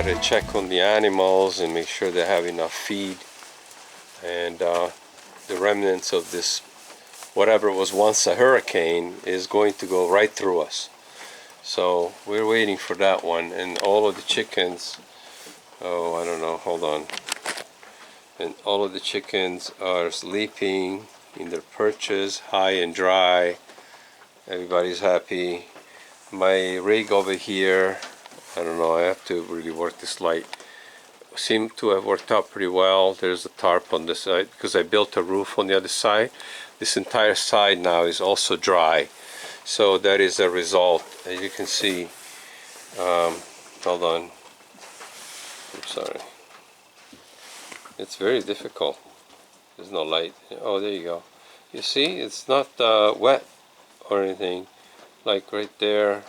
gotta check on the animals and make sure they have enough feed, and the remnants of this whatever was once a hurricane is going to go right through us. So we're waiting for that one. And all of the chickens, oh, I don't know, hold on, and all of the chickens are sleeping in their perches, high and dry. Everybody's happy. My rig over here, I don't know, I have to really work this light, seem to have worked out pretty well. There's a tarp on this side because I built a roof on the other side. This entire side now is also dry, so that is a result. As you can see, hold on, I'm sorry, it's very difficult. There's no light. Oh, there you go. You see, it's not wet or anything. Like right there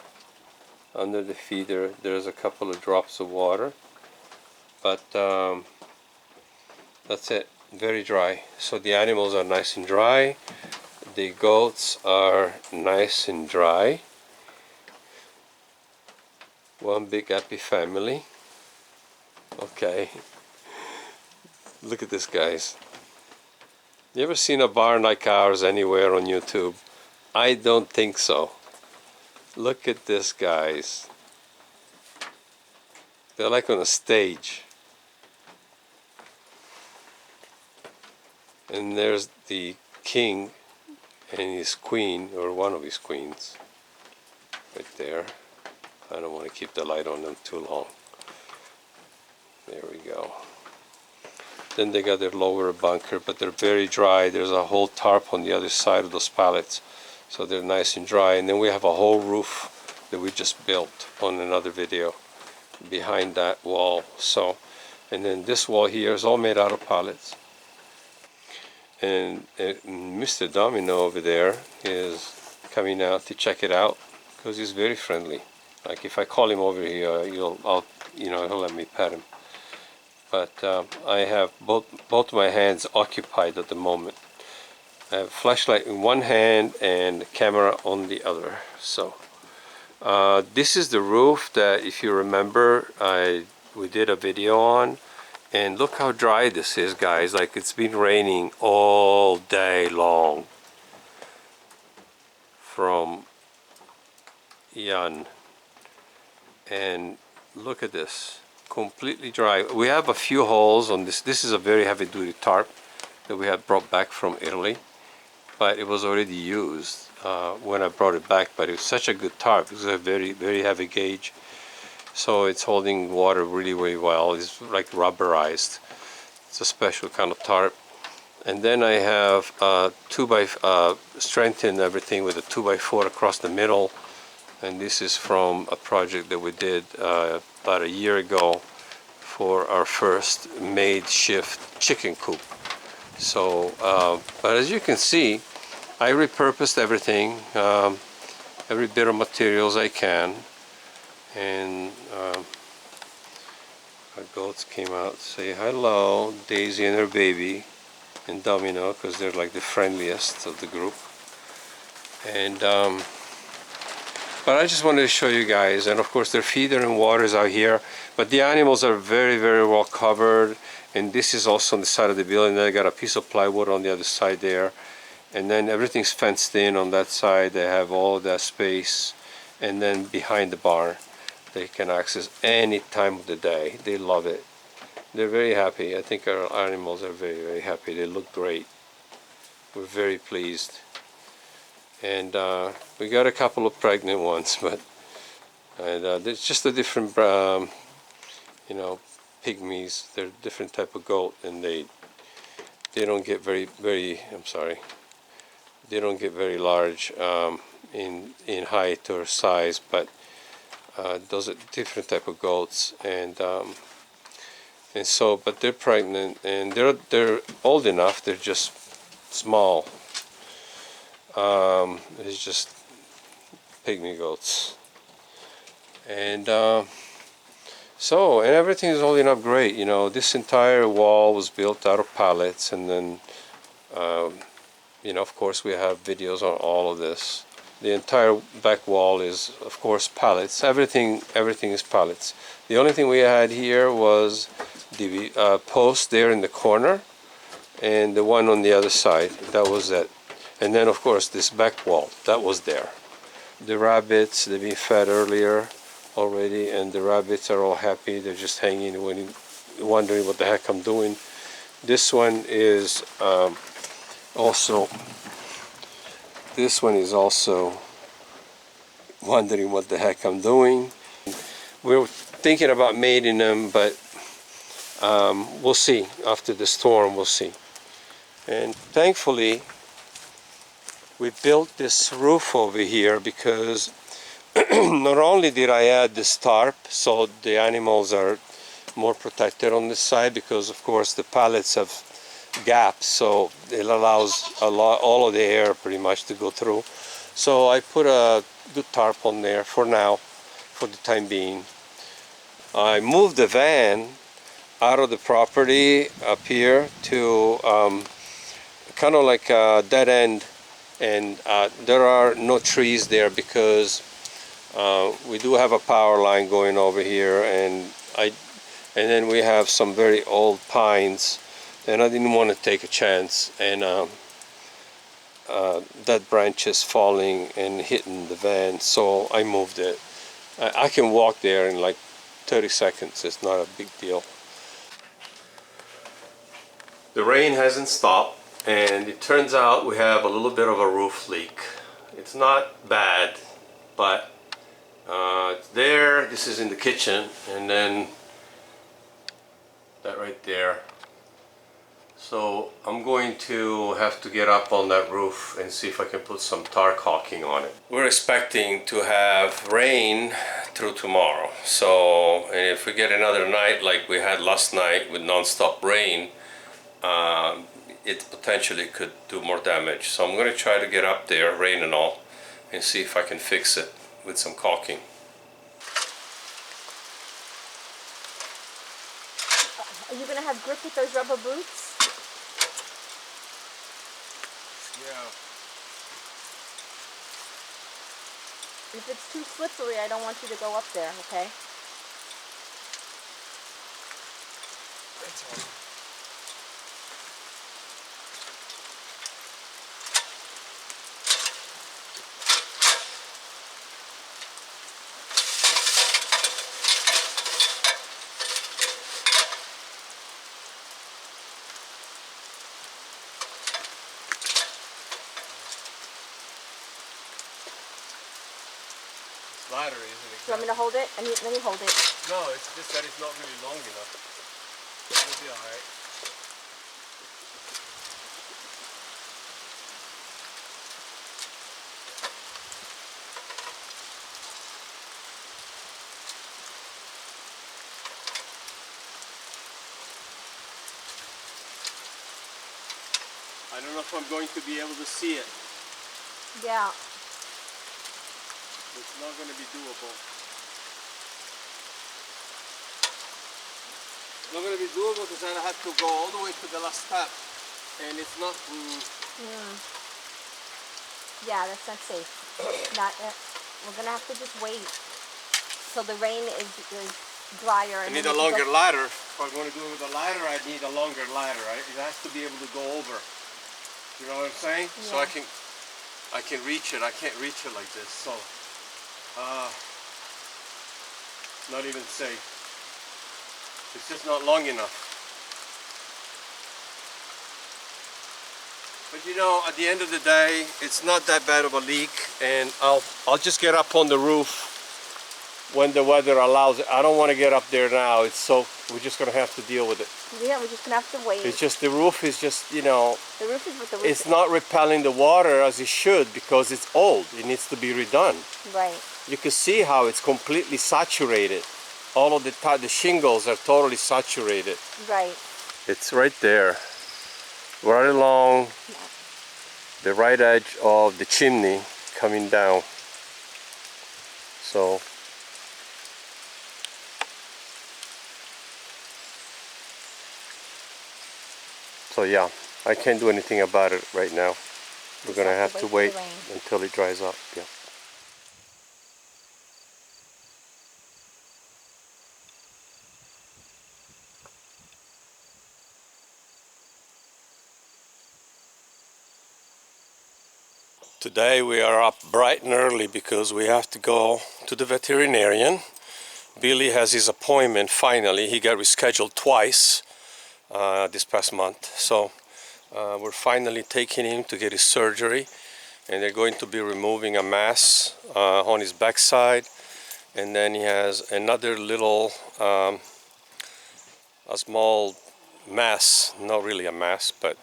under the feeder, there's a couple of drops of water, but that's it. Very dry. So the animals are nice and dry. The goats are nice and dry. One big happy family. Okay. Look at this, guys. You ever seen a barn like ours anywhere on YouTube? I don't think so. Look at this, guys. They're like on a stage. And there's the king and his queen, or one of his queens, right there. I don't want to keep the light on them too long. There we go. Then they got their lower bunker, but they're very dry. There's a whole tarp on the other side of those pallets, so they're nice and dry. And then we have a whole roof that we just built on another video behind that wall. So, and then this wall here is all made out of pallets. And Mr. Domino over there is coming out to check it out because he's very friendly. Like if I call him over here, he'll let me pet him. But I have both my hands occupied at the moment. I have a flashlight in one hand and a camera on the other. So this is the roof that, if you remember, we did a video on. And look how dry this is, guys. Like it's been raining all day long from Yan. And look at this, completely dry. We have a few holes on this. This is a very heavy duty tarp that we had brought back from Italy, but it was already used when I brought it back. But it was such a good tarp. It was a very, very heavy gauge. So it's holding water really, really well. It's like rubberized. It's a special kind of tarp. And then I have strengthened everything with a 2x4 across the middle. And this is from a project that we did about a year ago for our first makeshift chicken coop. So, but as you can see, I repurposed everything, every bit of materials I can. And our goats came out to say hello, Daisy and her baby, and Domino, because they're like the friendliest of the group. And but I just wanted to show you guys, and of course their feeder and water is out here, but the animals are very, very well covered. And this is also on the side of the building. They got a piece of plywood on the other side there, and then everything's fenced in on that side. They have all of that space, and then behind the barn they can access any time of the day. They love it. They're very happy. I think our animals are very, very happy. They look great. We're very pleased. And we got a couple of pregnant ones, but it's just a different, pygmies. They're a different type of goat, and they don't get very, I'm sorry. They don't get very large in height or size, but those are different type of goats, and so, but they're pregnant, and they're old enough. They're just small. It's just pygmy goats, and so, and everything is holding up great. This entire wall was built out of pallets, and then of course we have videos on all of this. The entire back wall is, of course, pallets. Everything is pallets. The only thing we had here was the post there in the corner and the one on the other side. That was it. And then, of course, this back wall, that was there. The rabbits, they've been fed earlier already, and the rabbits are all happy. They're just hanging, wondering what the heck I'm doing. This one is also wondering what the heck I'm doing. We're thinking about mating them, but we'll see. After the storm, we'll see. And thankfully, we built this roof over here because not only did I add this tarp so the animals are more protected on this side, because of course the pallets have gaps, so it allows all of the air pretty much to go through. So I put a good tarp on there for now, for the time being. I moved the van out of the property up here to kind of like a dead end, and there are no trees there because we do have a power line going over here, and then we have some very old pines, and I didn't want to take a chance and that branch is falling and hitting the van, so I moved it. I can walk there in like 30 seconds. It's not a big deal. The rain hasn't stopped, and it turns out we have a little bit of a roof leak. It's not bad, but it's there. This is in the kitchen, and then that right there. So I'm going to have to get up on that roof and see if I can put some tar caulking on it. We're expecting to have rain through tomorrow. So, and if we get another night like we had last night with non-stop rain, it potentially could do more damage. So I'm going to try to get up there, rain and all, and see if I can fix it with some caulking. Are you going to have grip with those rubber boots? Yeah. If it's too slippery, I don't want you to go up there, okay? That's all. Ladder isn't exactly. Do you want me to hold it? Let me hold it. No, it's just that it's not really long enough. It'll be alright. I don't know if I'm going to be able to see it. Yeah. It's not going to be doable. It's not going to be doable because I have to go all the way to the last step, and it's not. Yeah, that's not safe. We're gonna have to just wait till the rain is drier. I need a longer ladder. If I'm going to do it with a ladder, I need a longer ladder. Right? It has to be able to go over. You know what I'm saying? Yeah. So I can reach it. I can't reach it like this. So. Not even safe. It's just not long enough. But you know, at the end of the day, it's not that bad of a leak, and I'll just get up on the roof when the weather allows it. I don't want to get up there now. We're just gonna have to deal with it. Yeah, we're just gonna have to wait. It's just the roof is just, you know. The roof is what the roof It's is. not repelling the water as it should because it's old. It needs to be redone. Right. You can see how it's completely saturated. All of the shingles are totally saturated. Right. It's right there, right along the right edge of the chimney coming down. So yeah, I can't do anything about it right now. We're gonna have to for wait the rain. until it dries up. Yeah. Today we are up bright and early because we have to go to the veterinarian. Billy has his appointment finally. He got rescheduled twice this past month. So we're finally taking him to get his surgery, and they're going to be removing a mass on his backside, and then he has another little a small mass, not really a mass, but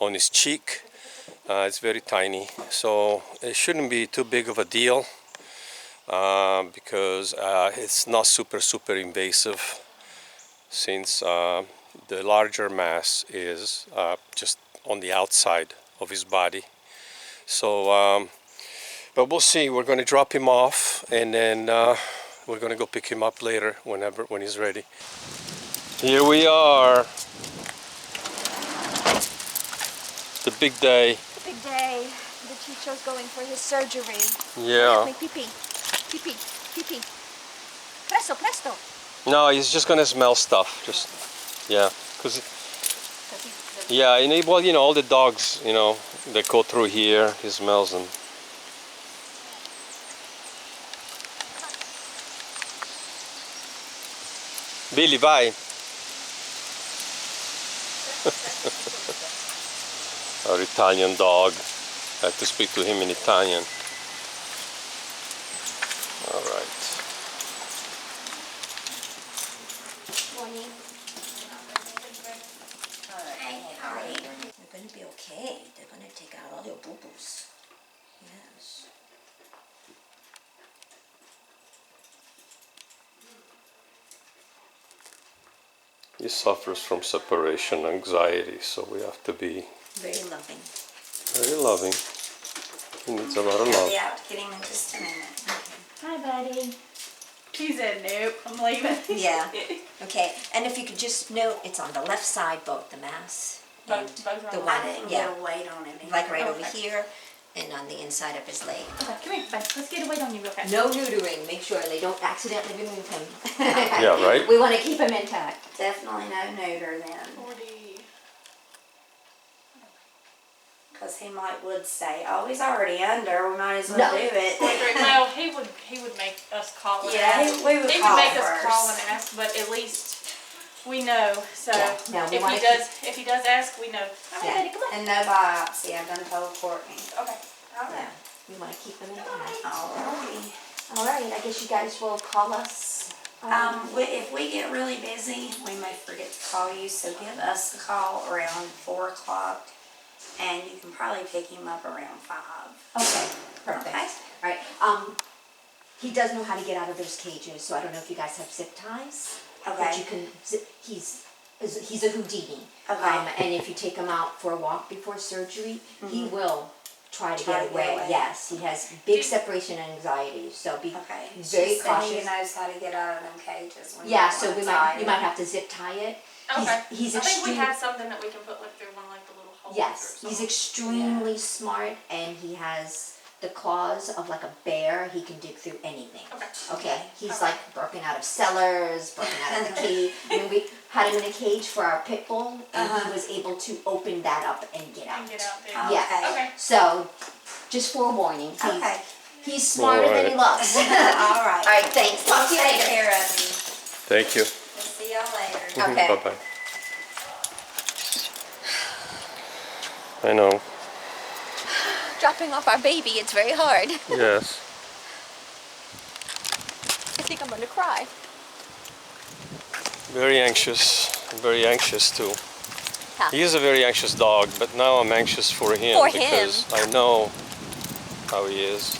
on his cheek. It's very tiny, so it shouldn't be too big of a deal because it's not super invasive, since the larger mass is just on the outside of his body. So but we'll see. We're going to drop him off, and then we're going to go pick him up later when he's ready. Here we are, the big day. Big day. The Chicho's going for his surgery. Yeah. Make pee-pee. Pee-pee. Pee-pee. Presto, presto. No, he's just gonna smell stuff. Just, yeah, cause yeah, and well, you know, all the dogs, you know, they go through here. He smells them. Billy, vai. Our Italian dog. I have to speak to him in Italian. All right. Morning. Hey, how are you? You're going to be okay. They're going to take out all your boo-boos. Yes. He suffers from separation anxiety, so we have to be Very loving. very loving. He needs a lot of I'll love. be out to get him in just a minute. Hi, buddy. She said nope, I'm leaving. Yeah. Okay. And if you could just note, it's on the left side, both the mass. And Both are the on the one, left. yeah, I didn't get get a weight on it. like right over Okay. here, and on the inside of his leg. Okay, come here, bud. Let's get a weight on you real fast. No neutering. Make sure they don't accidentally remove him. Yeah, right? We want to keep him intact. Definitely no neuter then, 40. because he would say, oh, he's already under, we might as well No. do it. Well, he would make us call and Yeah, ask. we would He call would make us first. call and ask, but at least we know. So Yeah, no, we if wanna he does ask, we know. All right, Yeah. Betty, come on. And no biopsy, I've done told Courtney. Okay. All Yeah. right. We want to keep him intact. Alrighty. All right. I guess you guys will call us. If we get really busy, we may forget to call you, so give us a call around 4 o'clock, and you can probably pick him up around 5. Okay, perfect. Okay. All right, he does know how to get out of those cages, so I don't know if you guys have zip ties. But Okay. you can zip, he's a Houdini. Okay. And if you take him out for a walk before surgery, he will try to Try get to get away. away. Yes, he has big separation anxiety, so be Okay. very She said he cautious. knows how to get out of them cages when Yeah, you so want you to tie might him. have to zip tie it. Okay. He's I think we extreme- have something that we can put like through one like the little holes. Yes, or he's something. extremely smart, and he has the claws of like a bear. He can dig through anything. Okay. Okay, he's Alright. like broken out of cellars, broken out of the cage. I mean, we had him in a cage for our pit bull, and he was able to open that up and get out. And get out there. Oh. Yeah. Okay. Okay. So, just forewarning, Okay. he's smarter than he Alright. looks. All right. Alright, thanks. Talk to you Take later. care of him. Thank you. We'll see y'all later. Okay. Bye-bye. I know. Dropping off our baby, it's very hard. Yes. I think I'm gonna cry. Very anxious. Very anxious too. Huh. He is a very anxious dog, but now I'm anxious for him For him. because I know how he is.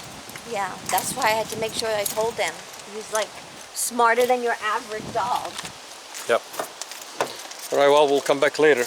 Yeah, that's why I had to make sure I told them. He's like smarter than your average dog. Yep. All right. Well, we'll come back later.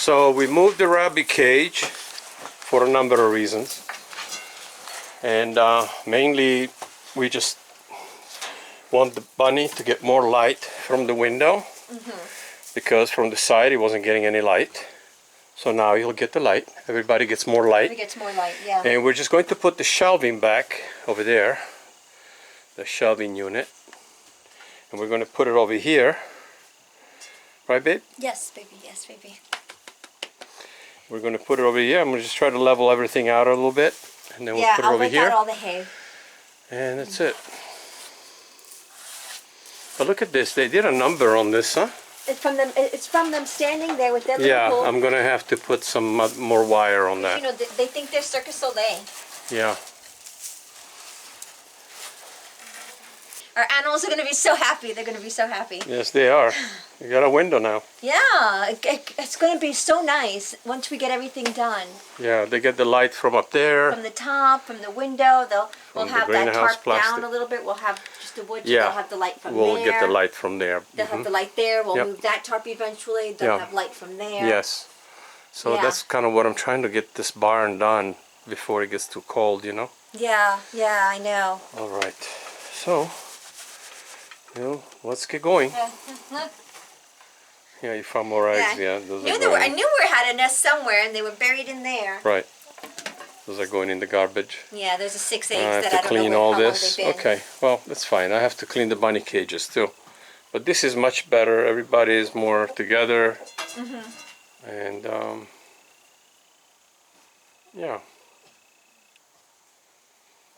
So we moved the rabbit cage for a number of reasons, and mainly we just want the bunny to get more light from the window, because from the side he wasn't getting any light. So now he'll get the light. Everybody gets more light. It gets more light, yeah. And we're just going to put the shelving back over there, the shelving unit, and we're going to put it over here, right, babe? Yes, baby. Yes, baby. We're going to put it over here. I'm going to just try to level everything out a little bit, and then we'll put it I'll over rake here, out all the hay. and that's it. But look at this. They did a number on this, huh? It's from them. It's from them standing there with their little Yeah, pool. I'm going to have to put some more wire on that. You know, they think they're Cirque du Soleil. Yeah. Our animals are going to be so happy. They're going to be so happy. Yes, they are. You got a window now. Yeah, it's going to be so nice once we get everything done. Yeah, they get the light from up there. From the top, from the window, we'll the have that greenhouse tarp plastic. down a little bit. We'll have just the wood. Yeah. They'll have the light from We'll there. get the light from there. They'll have the light there. We'll Yep. move that tarp eventually. They'll Yeah. have light from there. Yes. So Yeah. that's kind of what I'm trying to get this barn done before it gets too cold, you know? Yeah, I know. All right. So, let's get going. Yeah, you found more eggs. Yeah, those are going I knew we had a nest somewhere, and they were buried in there. Right. Those are going in the garbage. Yeah, there's a 6 eggs I have that to I don't clean know all how long this. they've been. Okay, well, that's fine. I have to clean the bunny cages too. But this is much better. Everybody is more together. And, yeah.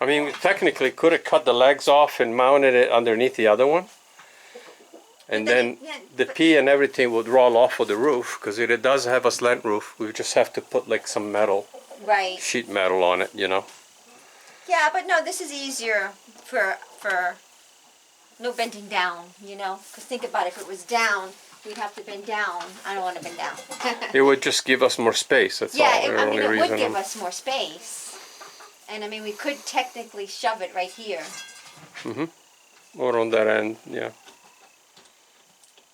I mean, we technically could have cut the legs off and mounted it underneath the other one. And then the pea and everything would roll off of the roof, because it does have a slant roof. We just have to put like some metal, Right. sheet metal on it, you know. Yeah, but no, this is easier for no bending down, you know? Because think about it, if it was down, we'd have to bend down. I don't want to bend down. It would just give us more space. That's Yeah, all. The I mean, only it would reason. give us more space. And I mean, we could technically shove it right here. Or on that end, yeah.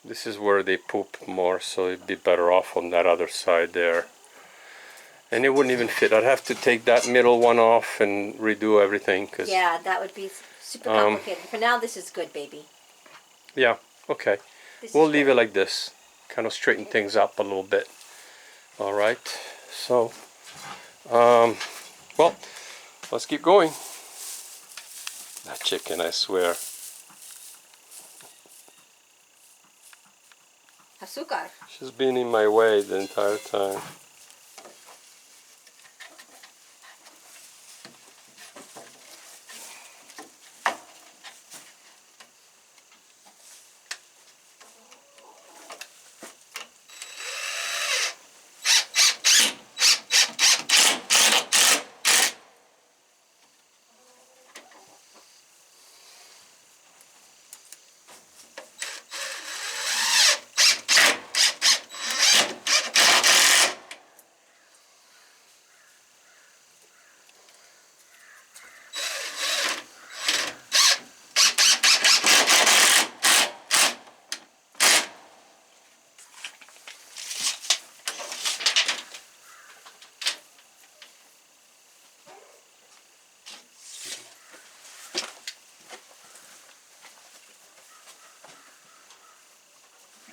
This is where they poop more, so it'd be better off on that other side there. And it wouldn't even fit. I'd have to take that middle one off and redo everything. Cause, Yeah, that would be super complicated. For now, this is good, baby. Yeah, okay. This We'll is leave good. it like this. Kind of straighten things up a little bit. All right. So, well, let's keep going. That chicken, I swear. Azúcar. She's been in my way the entire time.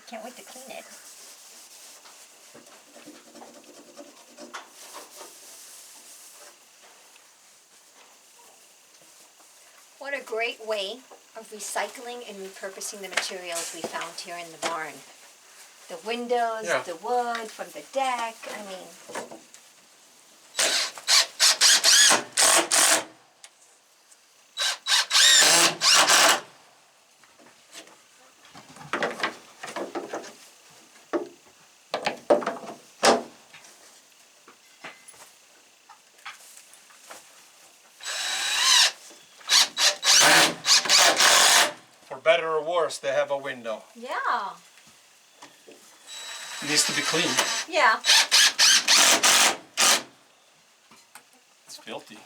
Can't wait to clean it. What a great way of recycling and repurposing the materials we found here in the barn. The windows, Yeah. the wood from the deck, I mean. For better or worse, they have a window. Yeah. It needs to be cleaned. Yeah. It's filthy.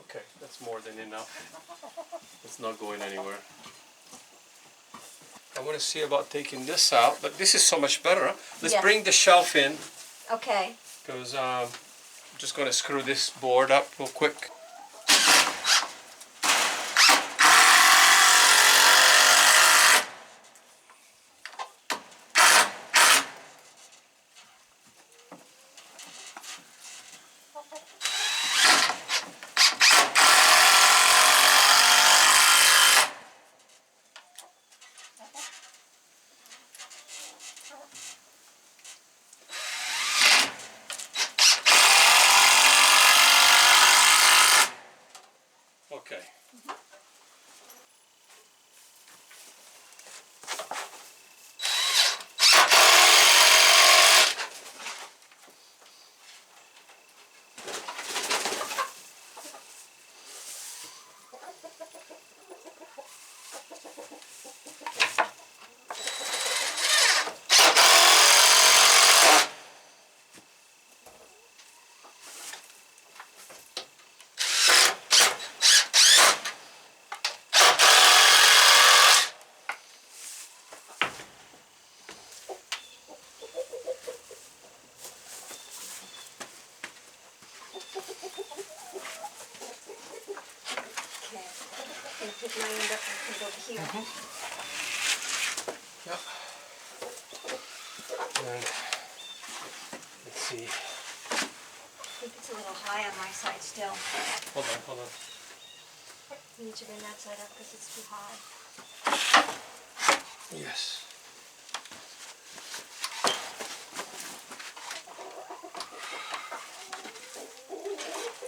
Okay, that's more than enough. It's not going anywhere. I want to see about taking this out, but this is so much better. Huh? Let's Yes. bring the shelf in, Okay. because I'm just going to screw this board up real quick. Okay. Okay. I'm gonna pick mine up and put it over here. Yep. And let's see. I think it's a little high on my side still. Hold on, hold on. You need to bring that side up because it's too high. Yes.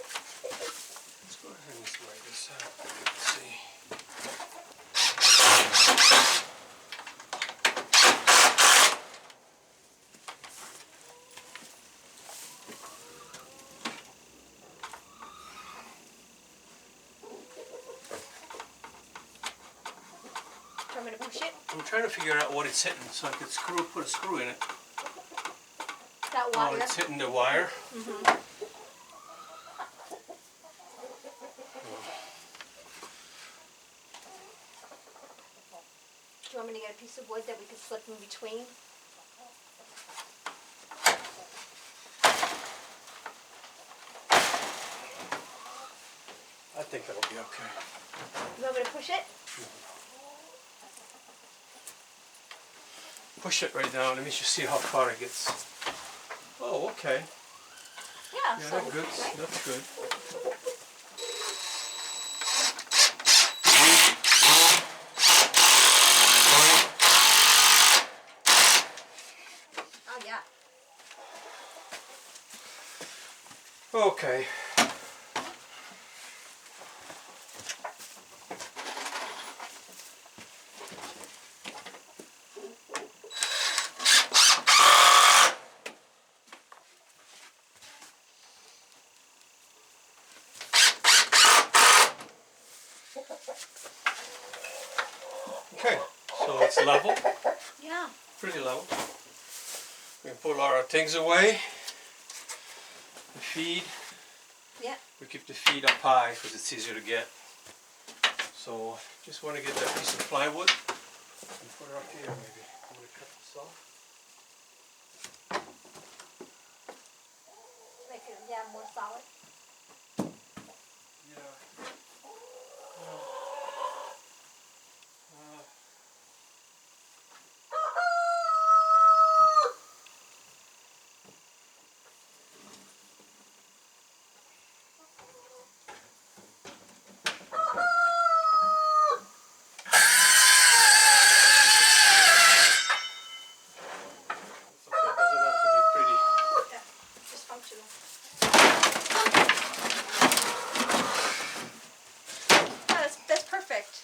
Let's go ahead and slide this out. Let's see. push it. I'm trying to figure out what it's hitting so I could put a screw in it. That Oh, wire. it's hitting the wire. Do you want me to get a piece of wood that we could slip in between? I think that'll be okay. You want me to push it? Push it right down. Let me just see how far it gets. Oh, okay. Yeah, Yeah, so, that's good. right? That's good. Oh, yeah. Okay. Okay, so it's level, Yeah. pretty level. We can put our things away. The feed, Yeah. we keep the feed up high because it's easier to get. So just want to get that piece of plywood and put it up here maybe. I'm going to cut this off. Make it, yeah, more solid. Yeah. It's okay, it doesn't have to be pretty. Yeah. Just functional. Yeah, that's perfect.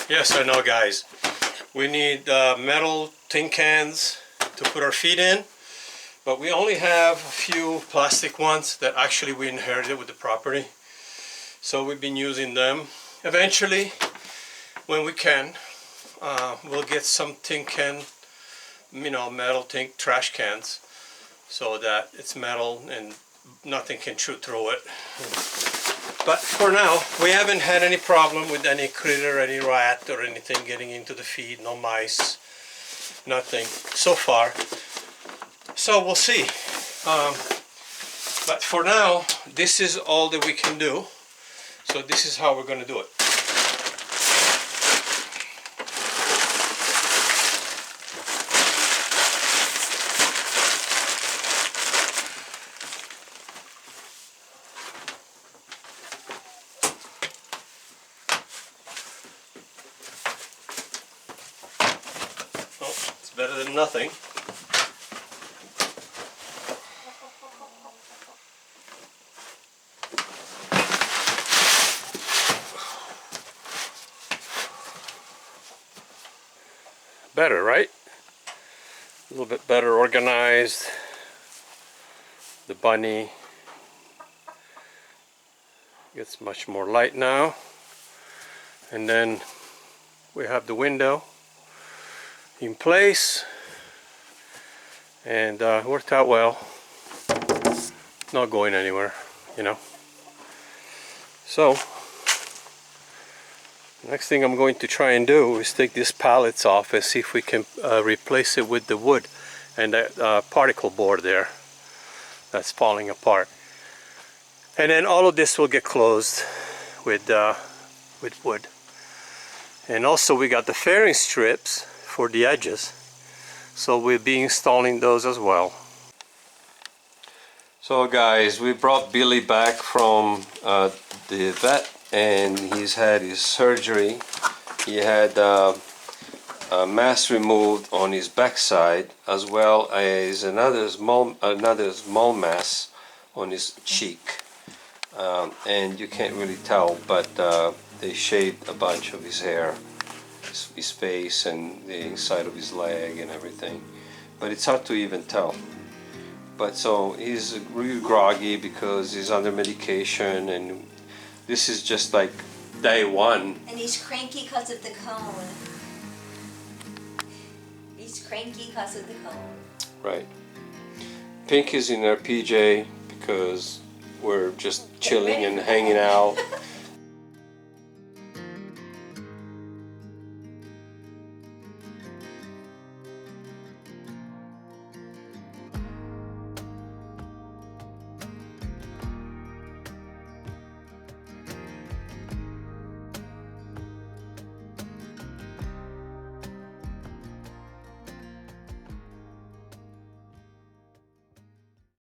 Yes, I know, guys. We need metal tin cans to put our feed in, but we only have a few plastic ones that actually we inherited with the property. So we've been using them. Eventually, when we can, we'll get some tin can, metal trash cans, so that it's metal and nothing can chew through it. But for now, we haven't had any problem with any critter, any rat or anything getting into the feed, no mice, nothing so far. So we'll see. But for now, this is all that we can do. So this is how we're going to do it. It's better than nothing. Better, right? A little bit better organized. The bunny gets much more light now. And then we have the window in place, and worked out well. Not going anywhere, you know. So next thing I'm going to try and do is take these pallets off and see if we can replace it with the wood and that particle board there that's falling apart. And then all of this will get closed with wood. And also we got the fairing strips for the edges. So we'll be installing those as well. So guys, we brought Billy back from the vet, and he's had his surgery. He had a mass removed on his backside, as well as another small mass on his cheek. And you can't really tell, but they shaved a bunch of his hair, his face and the inside of his leg and everything. But it's hard to even tell. But so he's really groggy because he's under medication, and this is just like day one. And he's cranky because of the cone. He's cranky because of the cone. Right. Pink is in her PJ because we're just chilling and hanging out.